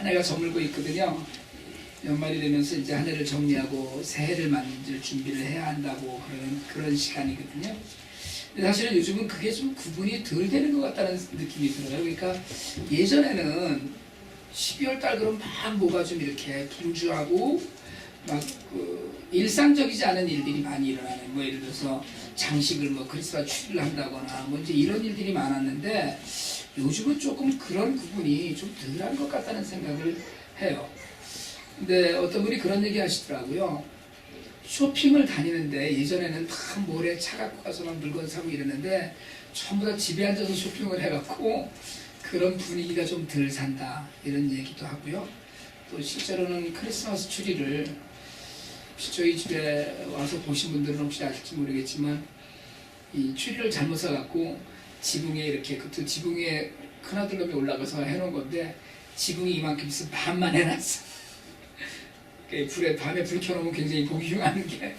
한 해가 저물고 있거든요. 연말이 되면서 이제 한 해를 정리하고 새해를 맞을 준비를 해야 한다고 그런 시간이거든요. 근데 사실은 요즘은 그게 좀 구분이 덜 되는 것 같다는 느낌이 들어요. 그러니까 예전에는 12월 달 그럼 막 뭐가 좀 이렇게 분주하고 막 일상적이지 않은 일들이 많이 일어나는, 뭐 예를 들어서 장식을 뭐 크리스마스 추리를 한다거나 뭐 이제 이런 일들이 많았는데, 요즘은 조금 그런 구분이 좀 덜한 것 같다는 생각을 해요. 근데 어떤 분이 그런 얘기 하시더라고요. 쇼핑을 다니는데 예전에는 다 몰에 차 갖고 가서 막 물건 사고 이랬는데 전부 다 집에 앉아서 쇼핑을 해갖고 그런 분위기가 좀 덜 산다, 이런 얘기도 하고요. 또 실제로는 크리스마스 추리를 혹시 저희 집에 와서 보신 분들은 혹시 아실지 모르겠지만, 이 추리를 잘못 사갖고 지붕에 이렇게 그 지붕에 큰아들 놈이 올라가서 해놓은 건데 지붕이 이만큼 있으면 반만 해놨어. 불에 밤에 불 켜놓으면 굉장히 보기 흉한 게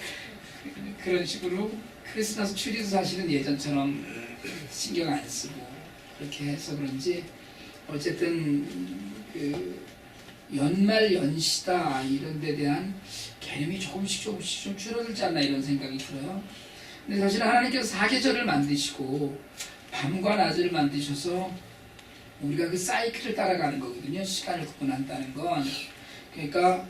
그런 식으로 크리스마스 추리도 사실은 예전처럼 신경 안 쓰고 그렇게 해서 그런지 어쨌든 그 연말 연시다 이런 데 대한 개념이 조금씩 좀 줄어들지 않나 이런 생각이 들어요. 근데 사실 하나님께서 사계절을 만드시고 밤과 낮을 만드셔서 우리가 그 사이클을 따라가는 거거든요. 시간을 구분한다는 건. 그러니까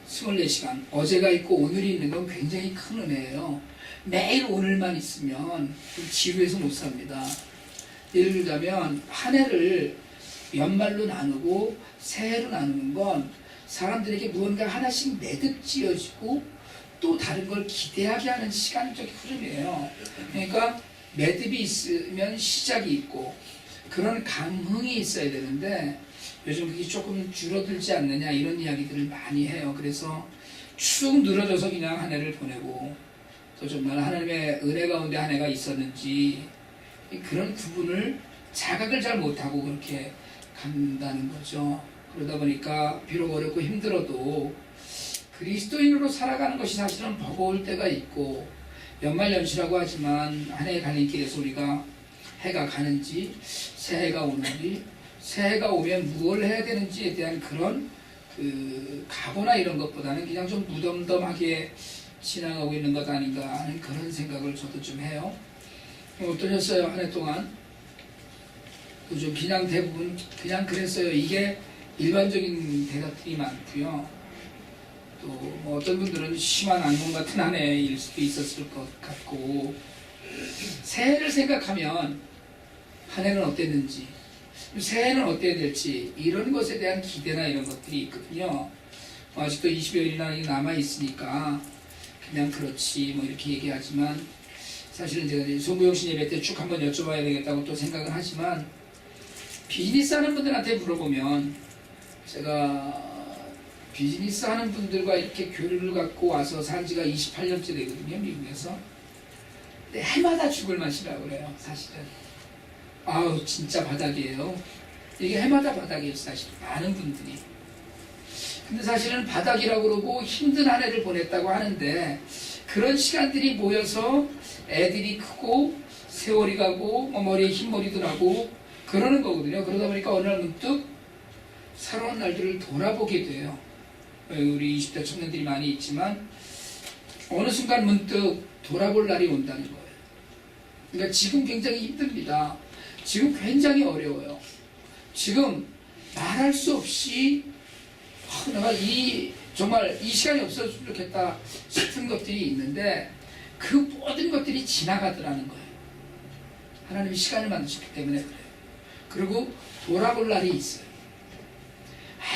24시간, 어제가 있고 오늘이 있는 건 굉장히 큰 은혜예요. 매일 오늘만 있으면 지루해서 못 삽니다. 예를 들자면 한 해를 연말로 나누고 새해로 나누는 건 사람들에게 무언가 하나씩 매듭지어지고 또 다른 걸 기대하게 하는 시간적 흐름이에요. 그러니까 매듭이 있으면 시작이 있고 그런 감흥이 있어야 되는데 요즘 그게 조금 줄어들지 않느냐 이런 이야기들을 많이 해요. 그래서 축 늘어져서 그냥 한 해를 보내고 또 정말 하나님의 은혜 가운데 한 해가 있었는지 그런 구분을 자각을 잘 못하고 그렇게 간다는 거죠. 그러다 보니까 비록 어렵고 힘들어도 그리스도인으로 살아가는 것이 사실은 버거울 때가 있고, 연말연시라고 하지만 한 해의 갈림길에서 우리가 해가 가는지 새해가 오는지, 새해가 오면 무엇을 해야 되는지에 대한 그런 각오나 이런 것보다는 그냥 좀 무덤덤하게 지나가고 있는 것 아닌가 하는 그런 생각을 저도 좀 해요. 어떠셨어요? 한 해 동안? 좀 그냥 대부분 그냥 그랬어요. 이게 일반적인 대답들이 많고요. 또 뭐 어떤 분들은 심한 악몽 같은 한 해일 수도 있었을 것 같고, 새해를 생각하면 한 해는 어땠는지, 새해는 어때야 될지 이런 것에 대한 기대나 이런 것들이 있거든요. 아직도 20여일이나 남아있으니까 그냥 그렇지 뭐 이렇게 얘기하지만, 사실은 제가 송구영신 예배 때 쭉 한번 여쭤봐야 되겠다고 또 생각을 하지만, 비즈니스 하는 분들한테 물어보면, 제가 비즈니스 하는 분들과 이렇게 교류를 갖고 와서 산 지가 28년째 되거든요, 미국에서. 근데 해마다 죽을 맛이라고 그래요, 사실은. 아우, 진짜 바닥이에요. 이게 해마다 바닥이에요, 사실. 많은 분들이. 근데 사실은 바닥이라고 그러고 힘든 한 해를 보냈다고 하는데, 그런 시간들이 모여서 애들이 크고 세월이 가고 머리에 흰머리도 나고 그러는 거거든요. 그러다 보니까 어느 날 문득 살아온 날들을 돌아보게 돼요. 우리 20대 청년들이 많이 있지만 어느 순간 문득 돌아볼 날이 온다는 거예요. 그러니까 지금 굉장히 힘듭니다. 지금 굉장히 어려워요. 지금 말할 수 없이 내가 정말 이 시간이 없어졌으면 좋겠다 싶은 것들이 있는데, 그 모든 것들이 지나가더라는 거예요. 하나님이 시간을 만드셨기 때문에 그래요. 그리고 돌아볼 날이 있어요.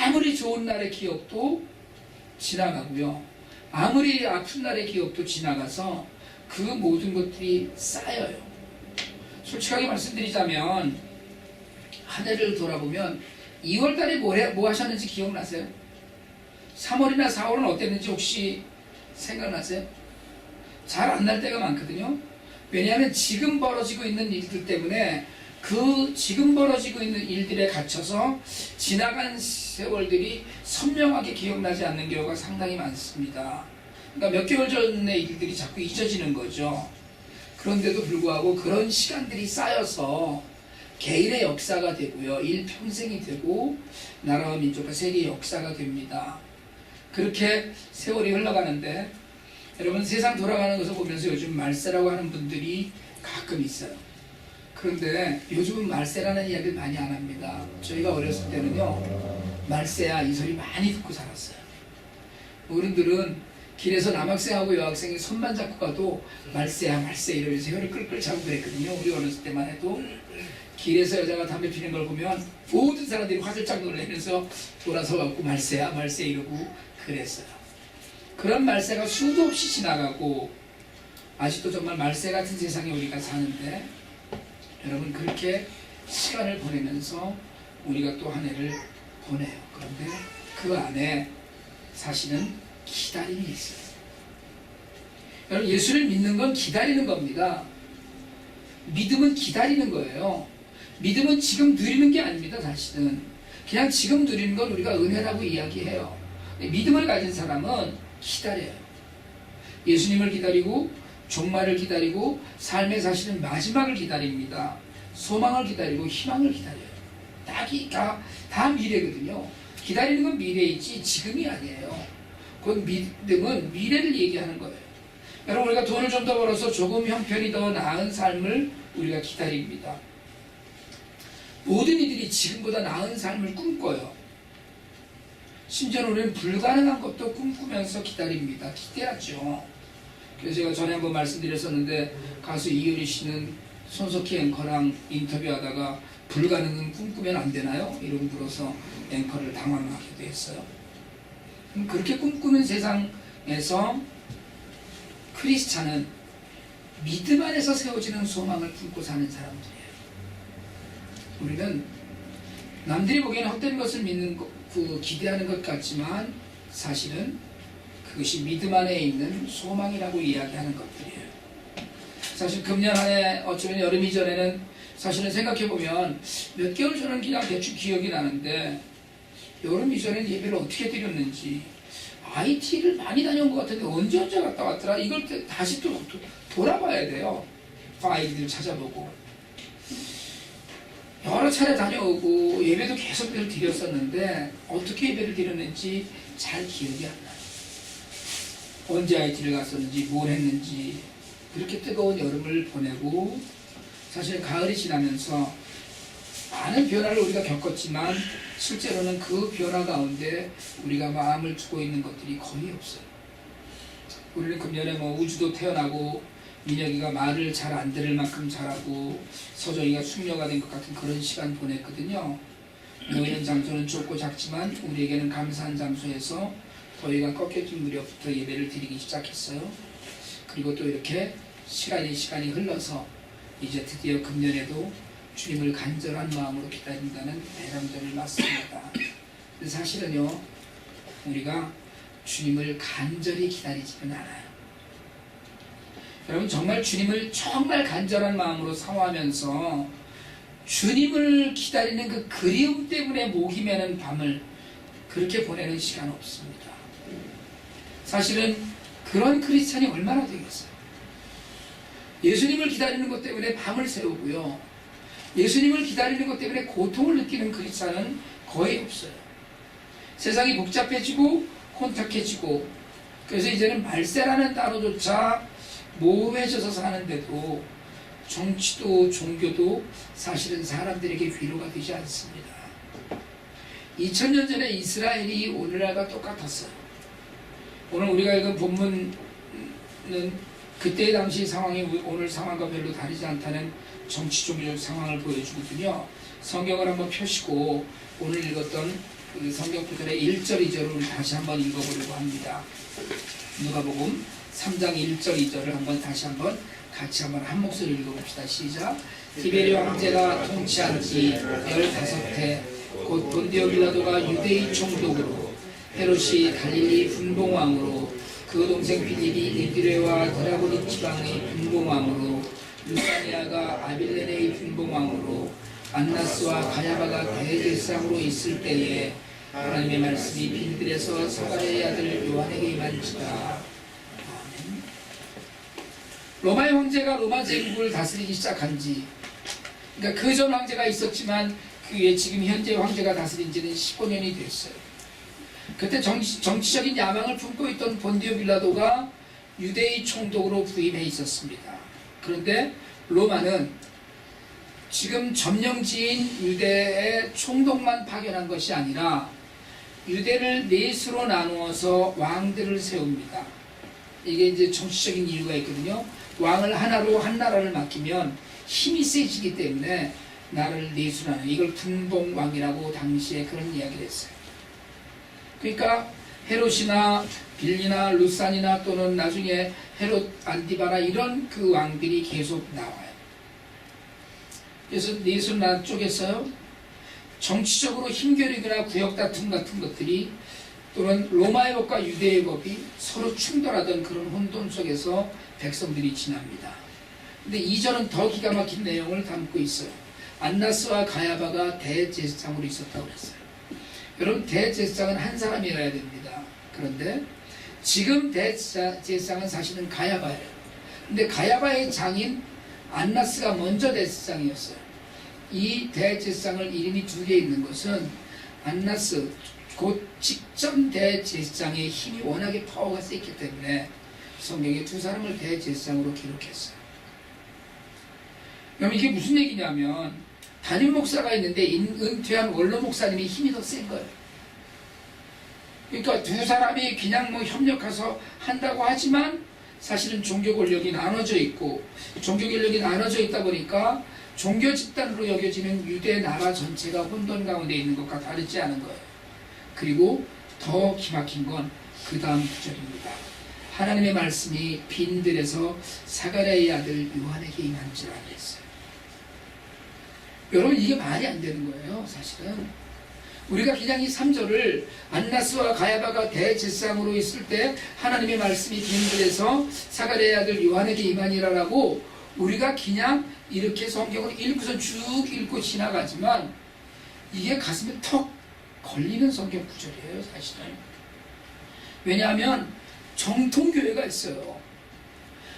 아무리 좋은 날의 기억도 지나가고요. 아무리 아픈 날의 기억도 지나가서 그 모든 것들이 쌓여요. 솔직하게 말씀드리자면 한 해를 돌아보면 2월 달에 뭐 하셨는지 기억나세요? 3월이나 4월은 어땠는지 혹시 생각나세요? 잘 안 날 때가 많거든요. 왜냐하면 지금 벌어지고 있는 일들 때문에 그 지금 벌어지고 있는 일들에 갇혀서 지나간 세월들이 선명하게 기억나지 않는 경우가 상당히 많습니다. 그러니까 몇 개월 전의 일들이 자꾸 잊어지는 거죠. 그런데도 불구하고 그런 시간들이 쌓여서 개인의 역사가 되고요. 일평생이 되고 나라와 민족과 세계의 역사가 됩니다. 그렇게 세월이 흘러가는데 여러분 세상 돌아가는 것을 보면서 요즘 말세라고 하는 분들이 가끔 있어요. 그런데 요즘은 말세라는 이야기를 많이 안 합니다. 저희가 어렸을 때는요. 말세야 이 소리 많이 듣고 살았어요. 어른들은 길에서 남학생하고 여학생이 손만 잡고 가도 말세야 말세 이러면서 혀를 끌끌 차고 그랬거든요. 우리 어렸을 때만 해도 길에서 여자가 담배 피는 걸 보면 모든 사람들이 화들짝 놀라면서 돌아서 갖고 말세야 말세 이러고 그랬어요. 그런 말세가 수도 없이 지나가고 아직도 정말 말세 같은 세상에 우리가 사는데 여러분 그렇게 시간을 보내면서 우리가 또 한 해를 보내요. 그런데 그 안에 사실은 기다림이 있어요. 여러분 예수를 믿는 건 기다리는 겁니다. 믿음은 기다리는 거예요. 믿음은 지금 누리는 게 아닙니다. 사실은 그냥 지금 누리는 걸 우리가 은혜라고 이야기해요. 믿음을 가진 사람은 기다려요. 예수님을 기다리고 종말을 기다리고 삶의 사실은 마지막을 기다립니다. 소망을 기다리고 희망을 기다려요. 다 미래거든요. 기다리는 건 미래이지 지금이 아니에요. 그 믿음은 미래를 얘기하는 거예요. 여러분 우리가 돈을 좀 더 벌어서 조금 형편이 더 나은 삶을 우리가 기다립니다. 모든 이들이 지금보다 나은 삶을 꿈꿔요. 심지어 우리는 불가능한 것도 꿈꾸면서 기다립니다. 기대하죠. 그래서 제가 전에 한번 말씀드렸었는데 가수 이효리 씨는 손석희 앵커랑 인터뷰하다가 불가능은 꿈꾸면 안 되나요? 이러고 물어서 앵커를 당황하기도 했어요. 그렇게 꿈꾸는 세상에서 크리스찬은 믿음 안에서 세워지는 소망을 품고 사는 사람들이에요. 우리는 남들이 보기에는 헛된 것을 믿는 기대하는 것 같지만 사실은 그것이 믿음 안에 있는 소망이라고 이야기하는 것들이에요. 사실 금년 한 해 어쩌면 여름 이전에는 사실은 생각해보면 몇 개월 전은 그냥 대충 기억이 나는데 여름 이전에는 예배를 어떻게 드렸는지 IT를 많이 다녀온 것 같은데 언제 갔다 왔더라? 이걸 다시 또 돌아봐야 돼요. 파일들 찾아보고 여러 차례 다녀오고 예배도 계속 드렸었는데 어떻게 예배를 드렸는지 잘 기억이 안 나요. 언제 IT를 갔었는지 뭘 했는지. 그렇게 뜨거운 여름을 보내고 사실 가을이 지나면서 많은 변화를 우리가 겪었지만 실제로는 그 변화 가운데 우리가 마음을 두고 있는 것들이 거의 없어요. 우리는 금년에 우주도 태어나고 민혁이가 말을 잘 안 들을 만큼 잘하고 서정이가 숙녀가 된 것 같은 그런 시간 보냈거든요. 모이는 장소는 좁고 작지만 우리에게는 감사한 장소에서 더위가 꺾여진 무렵부터 예배를 드리기 시작했어요. 그리고 또 이렇게 시간이 흘러서 이제 드디어 금년에도 주님을 간절한 마음으로 기다린다는 대감전을 맞습니다. 사실은요 우리가 주님을 간절히 기다리지는 않아요. 여러분 정말 주님을 정말 간절한 마음으로 사모하면서 주님을 기다리는 그 그리움 때문에 목이 메는 밤을 그렇게 보내는 시간 없습니다. 사실은 그런 크리스찬이 얼마나 되겠어요. 예수님을 기다리는 것 때문에 밤을 새우고요. 예수님을 기다리는 것 때문에 고통을 느끼는 크리스찬은 거의 없어요. 세상이 복잡해지고 혼탁해지고 그래서 이제는 말세라는 단어조차 모호해져서 사는데도 정치도 종교도 사실은 사람들에게 위로가 되지 않습니다. 2000년 전에 이스라엘이 오늘날과 똑같았어요. 오늘 우리가 읽은 본문은 그때 당시 상황이 오늘 상황과 별로 다르지 않다는 정치 종교적 상황을 보여주거든요. 성경을 한번 펴시고 오늘 읽었던 그 성경 구절의 1절 2절을 다시 한번 읽어보려고 합니다. 누가복음 3장 1절 2절을 같이 한번 한 목소리 읽어봅시다. 시작. 디베리오 황제가 통치한 지 15해 곧 본디오 빌라도가 유대인 총독으로 헤롯이 갈릴리 분봉왕으로 그 동생 빌립이 이드레와 드라고니 지방의 분봉왕으로 루사니아가 아빌레네의 분봉왕으로 안나스와 가야바가 대제사장으로 있을 때에 하나님의 말씀이 빈들에서 사가랴의 아들 요한에게 임한지라. 로마의 황제가 로마 제국을 다스리기 시작한 지 그러니까 그 전 황제가 있었지만 그게 지금 현재 황제가 다스린 지는 15년이 됐어요. 그때 정치적인 야망을 품고 있던 본디오 빌라도가 유대의 총독으로 부임해 있었습니다. 그런데 로마는 지금 점령지인 유대의 총독만 파견한 것이 아니라 유대를 넷으로 나누어서 왕들을 세웁니다. 이게 이제 정치적인 이유가 있거든요. 왕을 하나로 한 나라를 맡기면 힘이 세지기 때문에 나라를 넷으로 나누는, 이걸 분봉왕이라고 당시에 그런 이야기를 했어요. 그러니까 헤롯이나 빌리나 루산이나 또는 나중에 헤롯 안티바나 이런 그 왕들이 계속 나와요. 그래서 넷으로 나눈 쪽에서요, 정치적으로 힘겨루기나 구역 다툼 같은 것들이 또는 로마의 법과 유대의 법이 서로 충돌하던 그런 혼돈 속에서 백성들이 지납니다. 근데 2절은 더 기가 막힌 내용을 담고 있어요. 안나스와 가야바가 대제사장으로 있었다고 그랬어요. 여러분, 대제사장은 한 사람이어야 됩니다. 그런데 지금 대제사장은 사실은 가야바예요. 근데 가야바의 장인 안나스가 먼저 대제사장이었어요. 이 대제사장을 이름이 두 개 있는 것은 안나스, 곧 직전 대제사장의 힘이 워낙에 파워가 세기 때문에 성경에 두 사람을 대제사장으로 기록했어요. 그럼 이게 무슨 얘기냐면, 담임 목사가 있는데 은퇴한 원로 목사님이 힘이 더 센 거예요. 그러니까 두 사람이 그냥 뭐 협력해서 한다고 하지만 사실은 종교 권력이 나눠져 있고, 종교 권력이 나눠져 있다 보니까 종교 집단으로 여겨지는 유대 나라 전체가 혼돈 가운데 있는 것과 다르지 않은 거예요. 그리고 더 기막힌 건 그 다음 구절입니다. 하나님의 말씀이 빈들에서 사가랴의 아들 요한에게 임한 줄 알았어요. 여러분, 이게 말이 안 되는 거예요. 사실은 우리가 그냥 이 3절을 안나스와 가야바가 대제사장으로 있을 때 하나님의 말씀이 빈들에서 사가랴의 아들 요한에게 임하니라라고 우리가 그냥 이렇게 성경을 읽고서 쭉 읽고 지나가지만 이게 가슴에 턱 걸리는 성경 구절이에요. 사실은. 왜냐하면 정통교회가 있어요.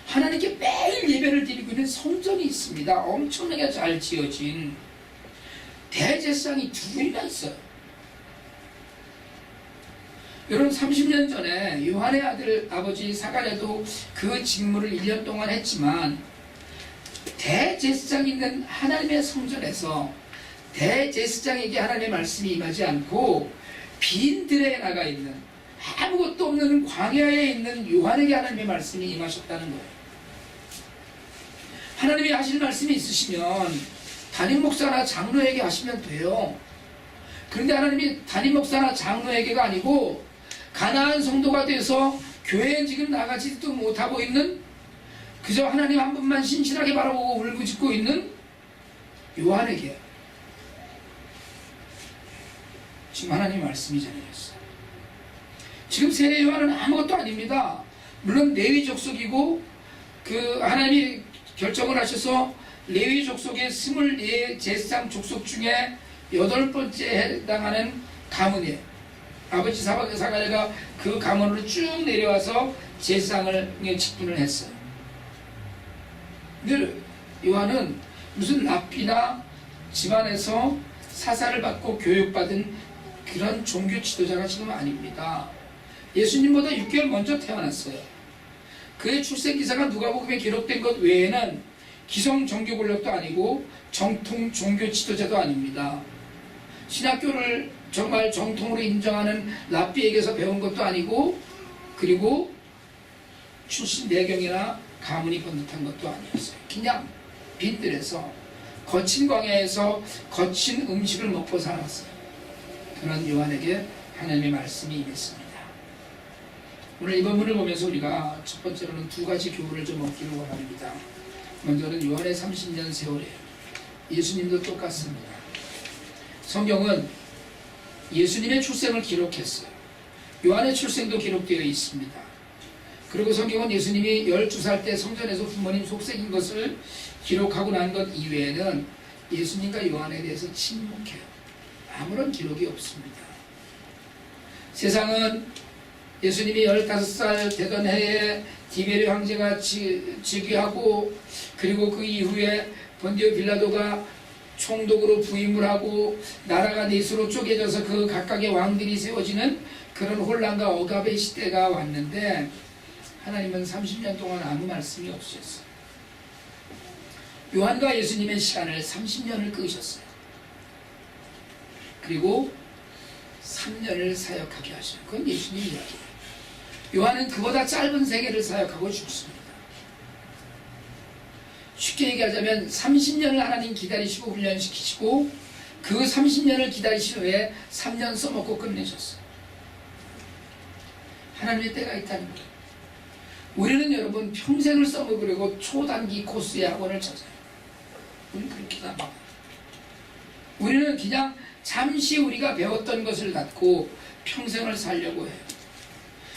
하나님께 매일 예배를 드리고 있는 성전이 있습니다. 엄청나게 잘 지어진 대제사장이 두 분이나 있어요. 여러분, 30년 전에 요한의 아들 아버지 사가랴도 그 직무를 1년 동안 했지만 대제사장이 있는 하나님의 성전에서 대제사장에게 하나님의 말씀이 임하지 않고 빈들에 나가 있는 아무것도 없는 광야에 있는 요한에게 하나님의 말씀이 임하셨다는 거예요. 하나님이 하실 말씀이 있으시면 담임 목사나 장로에게 하시면 돼요. 그런데 하나님이 담임 목사나 장로에게가 아니고 가나안 성도가 돼서 교회에 지금 나가지도 못하고 있는, 그저 하나님 한 분만 신실하게 바라보고 울부짖고 있는 요한에게 지금 하나님의 말씀이 전해졌어요. 지금 세례 요한은 아무것도 아닙니다. 물론 레위 족속이고 그 하나님이 결정을 하셔서 레위 족속의 24 제사장 족속 중에 8번째에 해당하는 가문이에요. 아버지 사가랴가 그 가문으로 쭉 내려와서 제사장을 직분을 했어요. 근데 요한은 무슨 랍비나 집안에서 사사를 받고 교육받은 그런 종교 지도자가 지금 아닙니다. 예수님보다 6개월 먼저 태어났어요. 그의 출생 기사가 누가복음에 기록된 것 외에는 기성 종교 권력도 아니고 정통 종교 지도자도 아닙니다. 신학교를 정말 정통으로 인정하는 랍비에게서 배운 것도 아니고, 그리고 출신 내경이나 가문이 번듯한 것도 아니었어요. 그냥 빈들에서 거친 광야에서 거친 음식을 먹고 살았어요. 그런 요한에게 하나님의 말씀이 임했습니다. 오늘 이 본문을 보면서 우리가 첫 번째로는 두 가지 교훈을 좀 얻기를 원합니다. 먼저는 요한의 30년 세월이에요. 예수님도 똑같습니다. 성경은 예수님의 출생을 기록했어요. 요한의 출생도 기록되어 있습니다. 그리고 성경은 예수님이 12살 때 성전에서 부모님 속삭인 것을 기록하고 난 것 이외에는 예수님과 요한에 대해서 침묵해요. 아무런 기록이 없습니다. 세상은 예수님이 15살 되던 해에 디베르 황제가 즉위하고, 그리고 그 이후에 본디오 빌라도가 총독으로 부임을 하고 나라가 넷으로 쪼개져서 그 각각의 왕들이 세워지는 그런 혼란과 억압의 시대가 왔는데 하나님은 30년 동안 아무 말씀이 없으셨어요. 요한과 예수님의 시간을 30년을 끄셨어요. 그리고 3년을 사역하게 하시는 그건 예수님 이야기예요. 요한은 그보다 짧은 세계를 사역하고 죽습니다. 쉽게 얘기하자면 30년을 하나님 기다리시고 훈련시키시고 그 30년을 기다리신 후에 3년 써먹고 끝내셨어요. 하나님의 때가 있다는 거예요. 우리는 여러분 평생을 써먹으려고 초단기 코스의 학원을 찾아요. 우리는 그렇게 나가. 우리는 그냥 잠시 우리가 배웠던 것을 갖고 평생을 살려고 해요.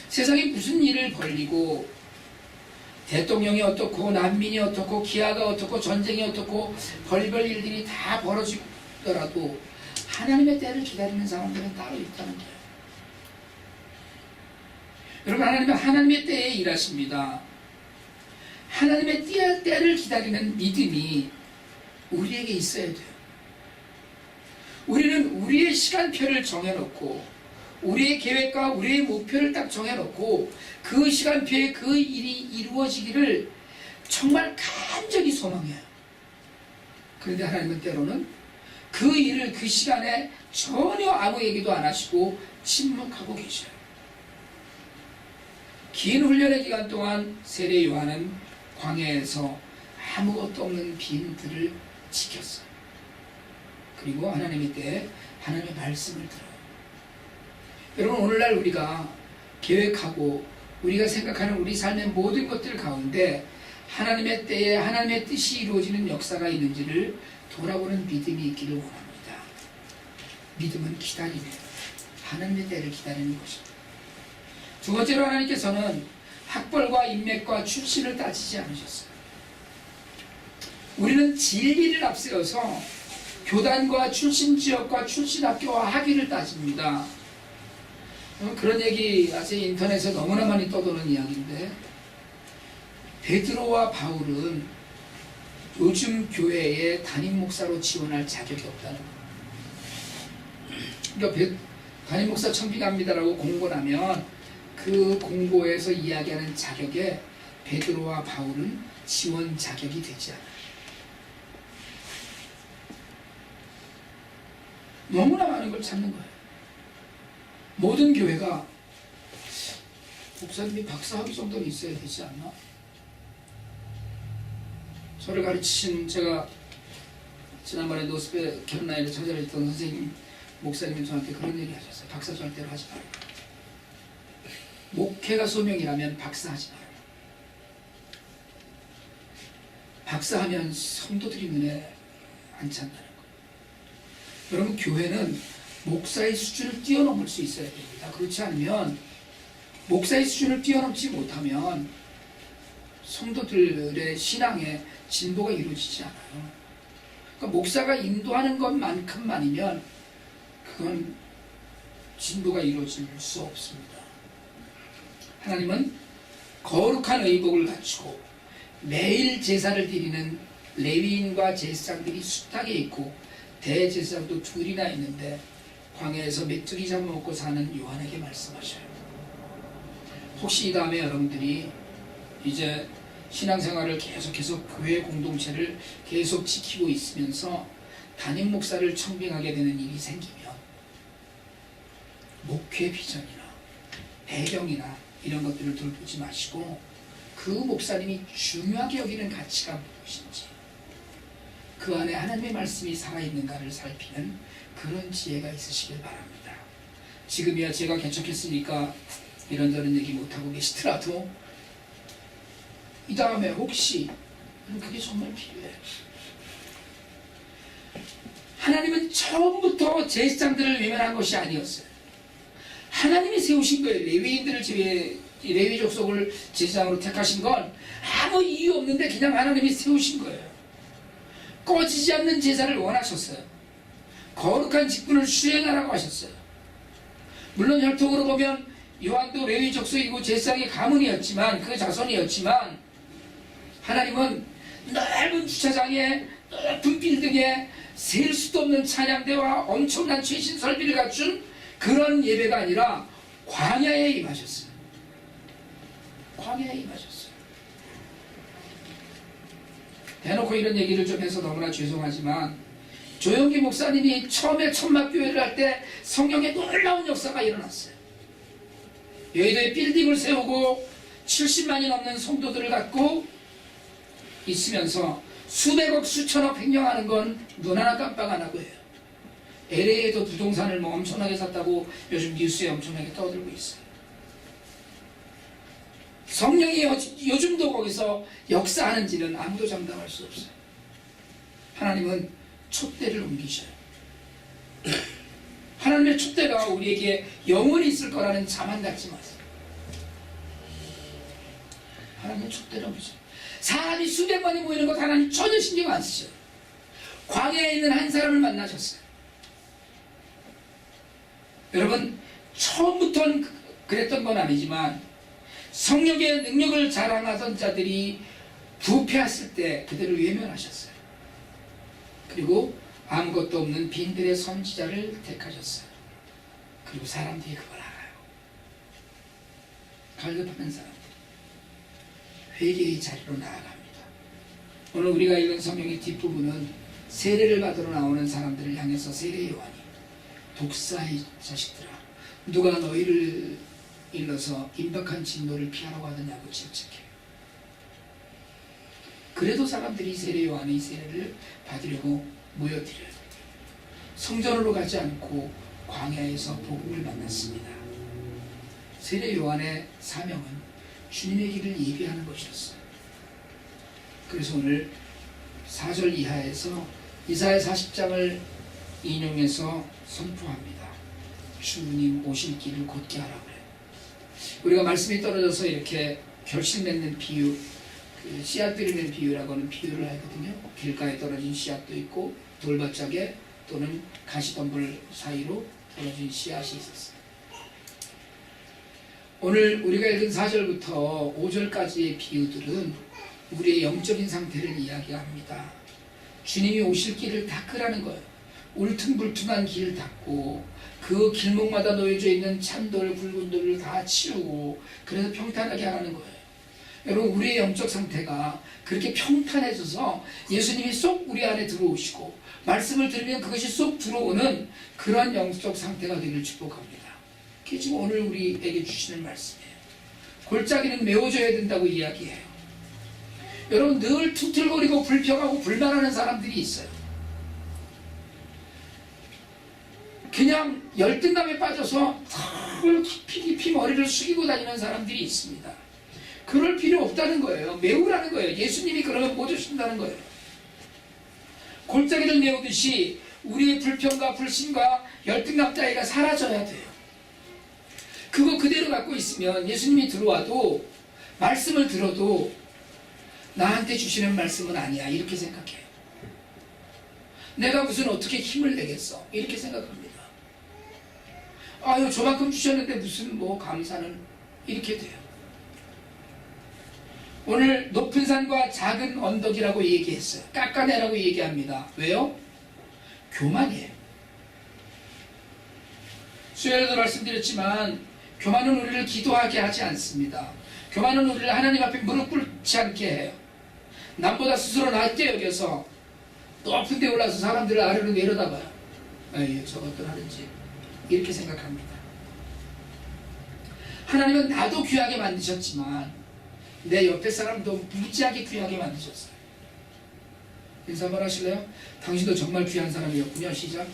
세상에 무슨 일을 벌리고 대통령이 어떻고 난민이 어떻고 기아가 어떻고 전쟁이 어떻고 별별 일들이 다 벌어지더라도 하나님의 때를 기다리는 사람들은 따로 있다는 거예요. 여러분 하나님은 하나님의 때에 일하십니다. 하나님의 때를 기다리는 믿음이 우리에게 있어야 돼요. 우리는 우리의 시간표를 정해놓고 우리의 계획과 우리의 목표를 딱 정해놓고 그 시간표에 그 일이 이루어지기를 정말 간절히 소망해요. 그런데 하나님은 때로는 그 일을 그 시간에 전혀 아무 얘기도 안 하시고 침묵하고 계셔요. 긴 훈련의 기간 동안 세례 요한은 광야에서 아무것도 없는 빈 들을 지켰어요. 그리고 하나님의 때에 하나님의 말씀을 들어요. 여러분 오늘날 우리가 계획하고 우리가 생각하는 우리 삶의 모든 것들 가운데 하나님의 때에 하나님의 뜻이 이루어지는 역사가 있는지를 돌아보는 믿음이 있기를 원합니다. 믿음은 기다리며 하나님의 때를 기다리는 것입니다. 두 번째로 하나님께서는 학벌과 인맥과 출신을 따지지 않으셨어요. 우리는 진리를 앞세워서 교단과 출신 지역과 출신 학교와 학위를 따집니다. 그런 얘기 아직 인터넷에 너무나 많이 떠도는 이야기인데 베드로와 바울은 요즘 교회에 담임 목사로 지원할 자격이 없다는 거예요. 그러니까 담임 목사 청빙합니다라고 공고하면 그 공고에서 이야기하는 자격에 베드로와 바울은 지원 자격이 되지 않아요. 너무나 많은 걸 찾는 거예요. 모든 교회가 목사님이 박사학위 정도는 있어야 되지 않나? 저를 가르치신 제가 지난번에 노스페 결혼나이를 찾아냈던 선생님 목사님이 저한테 그런 얘기 하셨어요. 박사 절대로 하지 말아요. 목회가 소명이라면 박사하지 말아요. 박사하면 성도들이 눈에 안 찬다는 거예요. 여러분 교회는 목사의 수준을 뛰어넘을 수 있어야 됩니다. 그렇지 않으면 목사의 수준을 뛰어넘지 못하면 성도들의 신앙에 진보가 이루어지지 않아요. 그러니까 목사가 인도하는 것만큼만이면 그건 진보가 이루어질 수 없습니다. 하나님은 거룩한 의복을 갖추고 매일 제사를 드리는 레위인과 제사장들이 숱하게 있고 대제사장도 둘이나 있는데 광야에서 메뚜기 잡아먹고 사는 요한에게 말씀하셔요. 혹시 이 다음에 여러분들이 이제 신앙생활을 계속해서 교회 공동체를 계속 지키고 있으면서 담임 목사를 청빙하게 되는 일이 생기면 목회 비전이나 배경이나 이런 것들을 돌보지 마시고 그 목사님이 중요하게 여기는 가치가 무엇인지 그 안에 하나님의 말씀이 살아있는가를 살피는 그런 지혜가 있으시길 바랍니다. 지금이야 제가 개척했으니까 이런저런 얘기 못하고 계시더라도 이 다음에 혹시 그게 정말 필요해요. 하나님은 처음부터 제사장들을 외면한 것이 아니었어요. 하나님이 세우신 거예요. 레위인들을 레위 족속을 제사장으로 택하신 건 아무 이유 없는데 그냥 하나님이 세우신 거예요. 꺼지지 않는 제사를 원하셨어요. 거룩한 직분을 수행하라고 하셨어요. 물론 혈통으로 보면 요한도 레위 족속이고 제사장의 가문이었지만 그 자손이었지만 하나님은 넓은 주차장에 높은 빌딩에 셀 수도 없는 찬양대와 엄청난 최신 설비를 갖춘 그런 예배가 아니라 광야에 임하셨어요. 광야에 임하셨어요. 대놓고 이런 얘기를 좀 해서 너무나 죄송하지만 조영기 목사님이 처음에 천막교회를 할 때 성경에 놀라운 역사가 일어났어요. 여의도에 빌딩을 세우고 70만이 넘는 성도들을 갖고 있으면서 수백억 수천억 횡령하는 건 눈 하나 깜빡 안 하고 해요. LA에도 부동산을 뭐 엄청나게 샀다고 요즘 뉴스에 엄청나게 떠들고 있어요. 성령이 요즘도 거기서 역사하는지는 아무도 장담할 수 없어요. 하나님은 촛대를 옮기셔요. 하나님의 촛대가 우리에게 영원히 있을 거라는 자만 갖지 마세요. 하나님의 촛대를 옮기셔요. 사람이 수백만이 모이는 것 하나님 전혀 신경 안 쓰셔요. 광야에 있는 한 사람을 만나셨어요. 여러분, 처음부터는 그랬던 건 아니지만 성령의 능력을 자랑하던 자들이 부패했을 때 그들을 외면하셨어요. 그리고 아무것도 없는 빈들의 선지자를 택하셨어요. 그리고 사람들이 그걸 알아요. 갈급하는 사람들, 회개의 자리로 나아갑니다. 오늘 우리가 읽은 성경의 뒷부분은 세례를 받으러 나오는 사람들을 향해서 세례 요한이 독사의 자식들아, 누가 너희를 일러서 임박한 진노를 피하라고 하느냐고 질책해요. 그래도 사람들이 세례 요한의 세례를 받으려고 모여들어요. 성전으로 가지 않고 광야에서 복음을 만났습니다. 세례 요한의 사명은 주님의 길을 예비하는 것이었어요. 그래서 오늘 4절 이하에서 이사야 40장을 인용해서 선포합니다. 주님 오실 길을 곧게 하라고 해요. 우리가 말씀이 떨어져서 이렇게 결실 맺는 비유, 그 씨앗 들이는 비유라고 하는 비유를 하거든요. 길가에 떨어진 씨앗도 있고 돌밭짝에 또는 가시덤불 사이로 떨어진 씨앗이 있었어요. 오늘 우리가 읽은 4절부터 5절까지의 비유들은 우리의 영적인 상태를 이야기합니다. 주님이 오실 길을 닦으라는 거예요. 울퉁불퉁한 길을 닦고 그 길목마다 놓여져 있는 찬돌, 굵은 돌을 다 치우고 그래서 평탄하게 하라는 거예요. 여러분, 우리의 영적 상태가 그렇게 평탄해져서 예수님이 쏙 우리 안에 들어오시고 말씀을 들으면 그것이 쏙 들어오는 그런 영적 상태가 되기를 축복합니다. 그게 지금 오늘 우리에게 주시는 말씀이에요. 골짜기는 메워져야 된다고 이야기해요. 여러분, 늘 툭틀거리고 불평하고 불만하는 사람들이 있어요. 그냥 열등감에 빠져서 깊이 머리를 숙이고 다니는 사람들이 있습니다. 그럴 필요 없다는 거예요. 메우라는 거예요. 예수님이 그러면 못 오신다는 거예요. 골짜기를 메우듯이 우리의 불평과 불신과 열등감 따위가 사라져야 돼요. 그거 그대로 갖고 있으면 예수님이 들어와도 말씀을 들어도 나한테 주시는 말씀은 아니야 이렇게 생각해요. 내가 무슨 어떻게 힘을 내겠어 이렇게 생각합니다. 아유, 저만큼 주셨는데 무슨 뭐 감사는, 이렇게 돼요. 오늘 높은 산과 작은 언덕이라고 얘기했어요. 깎아내라고 얘기합니다. 왜요? 교만이에요. 수요일에도 말씀드렸지만 교만은 우리를 기도하게 하지 않습니다. 교만은 우리를 하나님 앞에 무릎 꿇지 않게 해요. 남보다 스스로 낮게 여겨서 높은 데 올라서 사람들을 아래로 내려다봐요. 에이, 저것들 하는지 이렇게 생각합니다. 하나님은 나도 귀하게 만드셨지만 내 옆에 사람도 무지하게 귀하게 만드셨어요. 인사 한번 하실래요? 당신도 정말 귀한 사람이었군요. 시작.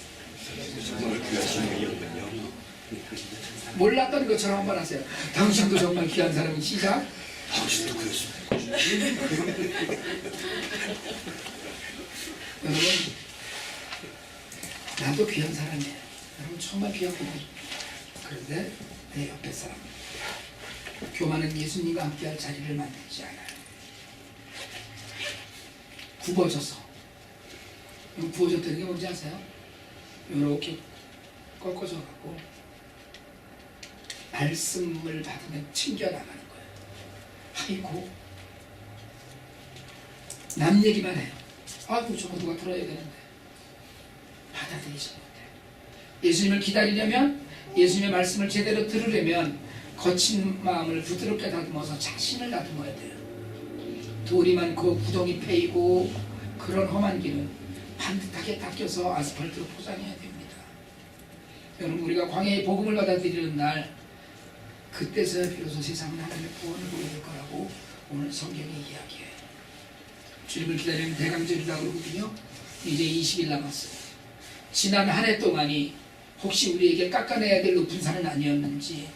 정말 귀하신 분이었군요. 몰랐던 것처럼 한번 하세요. 당신도 정말 귀한 사람이. 시작. 당신도 그랬습니다. 여러분, 나도 귀한 사람이에요. 여러분, 정말 귀한 분이에요. 그런데 내 옆에 사람, 교만은 예수님과 함께할 자리를 만들지 않아요. 굽어져서. 구워졌다는 게 뭔지 아세요? 이렇게 꺾어져 갖고 말씀을 받으면 튕겨나가는 거예요. 아이고, 남 얘기만 해요. 아이고, 저거 누가 들어야 되는데. 받아들이지 못해요. 예수님을 기다리려면, 예수님의 말씀을 제대로 들으려면 거친 마음을 부드럽게 다듬어서 자신을 다듬어야 돼요. 돌이 많고 구덩이 패이고 그런 험한 길은 반듯하게 닦여서 아스팔트로 포장해야 됩니다. 여러분, 우리가 광야의 복음을 받아들이는 날, 그때서야 비로소 세상은 하나님의 구원을 보게 될 거라고 오늘 성경이 이야기해요. 주님을 기다리는 대강절이라고 그러거든요. 이제 20일 남았어요. 지난 한 해 동안이 혹시 우리에게 깎아내야 될 높은 산은 아니었는지,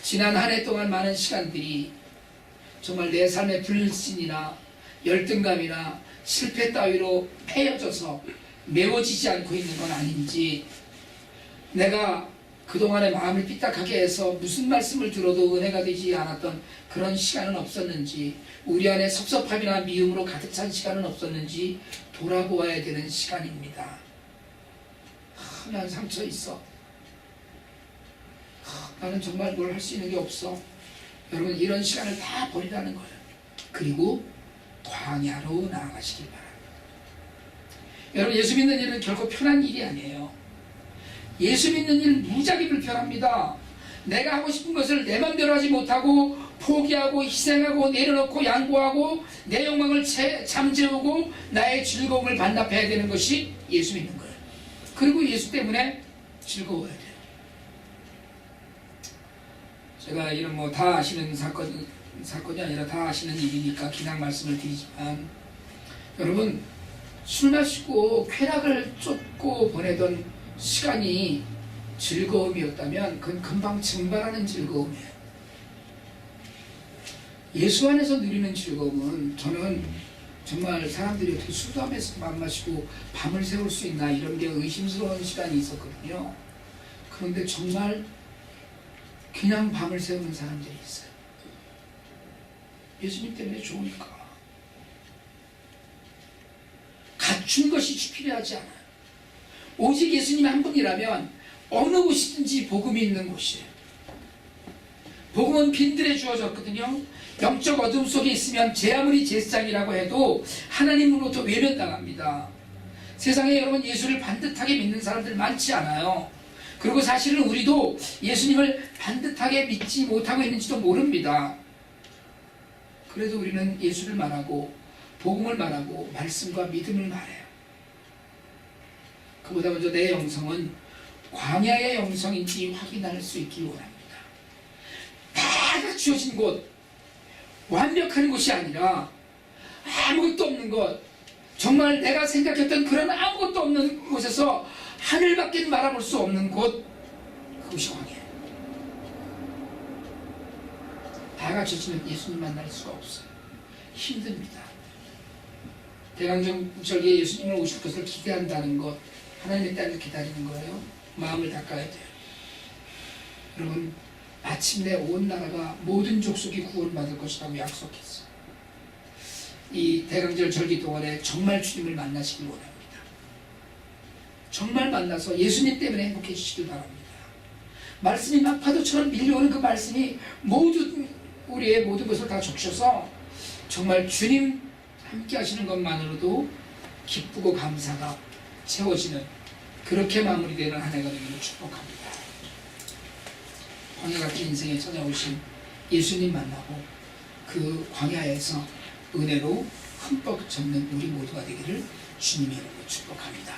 지난 한 해 동안 많은 시간들이 정말 내 삶의 불신이나 열등감이나 실패 따위로 패여져서 메워지지 않고 있는 건 아닌지, 내가 그동안의 마음을 삐딱하게 해서 무슨 말씀을 들어도 은혜가 되지 않았던 그런 시간은 없었는지, 우리 안에 섭섭함이나 미움으로 가득 찬 시간은 없었는지 돌아보아야 되는 시간입니다. 난 상처 있어. 나는 정말 뭘 할 수 있는 게 없어. 여러분, 이런 시간을 다 버리라는 거예요. 그리고 광야로 나아가시길 바랍니다. 여러분, 예수 믿는 일은 결코 편한 일이 아니에요. 예수 믿는 일 무지하게 불편합니다. 내가 하고 싶은 것을 내 맘대로 하지 못하고 포기하고 희생하고 내려놓고 양보하고 내 욕망을 잠재우고 나의 즐거움을 반납해야 되는 것이 예수 믿는 거예요. 그리고 예수 때문에 즐거워야 돼요. 제가 이런 뭐 다 아시는 사건이 아니라 다 아시는 일이니까 그냥 말씀을 드리지만, 여러분, 술 마시고 쾌락을 쫓고 보내던 시간이 즐거움이었다면 그건 금방 증발하는 즐거움이에요. 예수 안에서 누리는 즐거움은, 저는 정말 사람들이 어떻게 술도 하면서 맘 마시고 밤을 새울 수 있나 이런 게 의심스러운 시간이 있었거든요. 그런데 정말 그냥 밤을 새우는 사람들이 있어요. 예수님 때문에 좋으니까. 갖춘 것이 필요하지 않아요. 오직 예수님 한 분이라면 어느 곳이든지 복음이 있는 곳이에요. 복음은 빈들에 주어졌거든요. 영적 어둠 속에 있으면 제 아무리 제사장이라고 해도 하나님으로부터 외면당합니다. 세상에 여러분, 예수를 반듯하게 믿는 사람들 많지 않아요. 그리고 사실은 우리도 예수님을 반듯하게 믿지 못하고 있는지도 모릅니다. 그래도 우리는 예수를 말하고 복음을 말하고 말씀과 믿음을 말해요. 그보다 먼저 내 영성은 광야의 영성인지 확인할 수 있기 원합니다. 다 갖추어진 곳, 완벽한 곳이 아니라 아무것도 없는 곳, 정말 내가 생각했던 그런 아무것도 없는 곳에서 하늘밖에 바라볼 수 없는 곳, 그것이 광야예요. 다 갖춰지면 예수님 만날 수가 없어요. 힘듭니다. 대강절기에 예수님을 오실 것을 기대한다는 것, 하나님의 딸을 기다리는 거예요. 마음을 닦아야 돼요. 여러분, 마침내 온 나라가 모든 족속이 구원받을 것이라고 약속했어요. 이 대강절 절기 동안에 정말 주님을 만나시길 원합니다. 정말 만나서 예수님 때문에 행복해지시길 바랍니다. 말씀이 막 파도처럼 밀려오는 그 말씀이 우리의 모든 것을 다 적셔서 정말 주님 함께 하시는 것만으로도 기쁘고 감사가 채워지는, 그렇게 마무리되는 한 해가 되기를 축복합니다. 광야 같은 인생에 찾아오신 예수님 만나고 그 광야에서 은혜로 흠뻑 젖는 우리 모두가 되기를 주님의 이름으로 축복합니다.